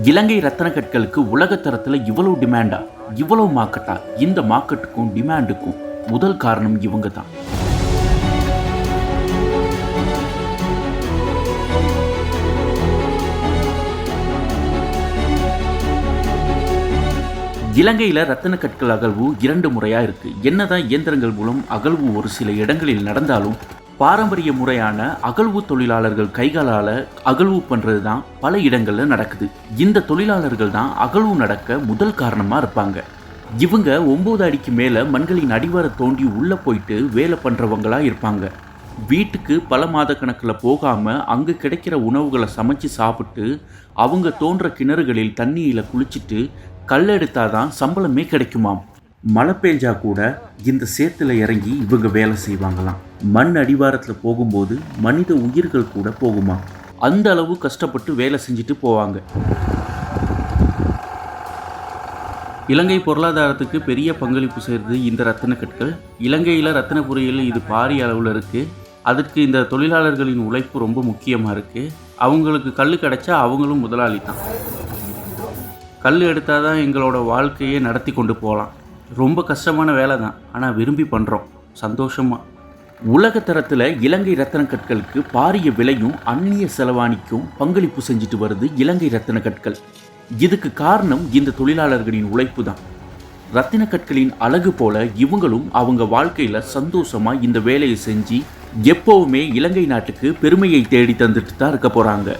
இலங்கை ரத்தன கற்களுக்கு உலக தரத்தில் இவ்வளவு டிமாண்டா, இவ்வளவு மார்க்கெட்டா? இந்த மார்க்கெட்டுக்கும் டிமாண்டுக்கும் முதல் காரணம் இவங்க தான். இலங்கையில் ரத்தின கற்கள் அகழ்வு 2 முறையாக இருக்குது. என்னதான் இயந்திரங்கள் மூலம் அகழ்வு ஒரு சில இடங்களில் நடந்தாலும் பாரம்பரிய முறையான அகழ்வு தொழிலாளர்கள் கைகளால் அகழ்வு பண்ணுறது தான் பல இடங்களில் நடக்குது. இந்த தொழிலாளர்கள் தான் அகழ்வு நடக்க முதல் காரணமாக இருப்பாங்க. இவங்க 9 அடிக்கு மேலே மண்களின் அடிவார தோண்டி உள்ளே போயிட்டு வேலை பண்ணுறவங்களா இருப்பாங்க. வீட்டுக்கு பல மாத கணக்கில் போகாமல் அங்கே கிடைக்கிற உணவுகளை சமைச்சு சாப்பிட்டு அவங்க தோன்ற கிணறுகளில் தண்ணியில் குளிச்சுட்டு கல் எடுத்தாதான் சம்பளமே கிடைக்குமாம். மழை பெஞ்சா கூட இந்த சேத்துல இறங்கி இவங்க வேலை செய்வாங்களாம். மண் அடிவாரத்தில் போகும்போது மனித உயிர்கள் கூட போகுமா. அந்த அளவு கஷ்டப்பட்டு வேலை செஞ்சுட்டு போவாங்க. இலங்கை பொருளாதாரத்துக்கு பெரிய பங்களிப்பு செய்கிறது இந்த ரத்தின கற்கள். இலங்கையில் ரத்தின பொறியியல் இது பாரிய அளவில் இருக்குது. அதுக்கு இந்த தொழிலாளர்களின் உழைப்பு ரொம்ப முக்கியமாக இருக்குது. அவங்களுக்கு கல் கிடைச்சா அவங்களும் முதலாளி தான். கல் எடுத்தால் தான் எங்களோட வாழ்க்கையை நடத்தி கொண்டு போகலாம். ரொம்ப கஷ்டமான வேலை தான், ஆனால் விரும்பி பண்ணுறோம் சந்தோஷமாக. உலக தரத்தில் இலங்கை ரத்தின கற்களுக்கு பாரிய விலையும் அந்நிய செலவாணிக்கும் பங்களிப்பு செஞ்சுட்டு வருது இலங்கை ரத்தின கற்கள். இதுக்கு காரணம் இந்த தொழிலாளர்களின் உழைப்பு தான். ரத்தின கற்களின் அழகு போல இவங்களும் அவங்க வாழ்க்கையில் சந்தோஷமாக இந்த வேலையை செஞ்சு எப்போவுமே இலங்கை நாட்டுக்கு பெருமையை தேடி தந்துட்டு தான் இருக்க போகிறாங்க.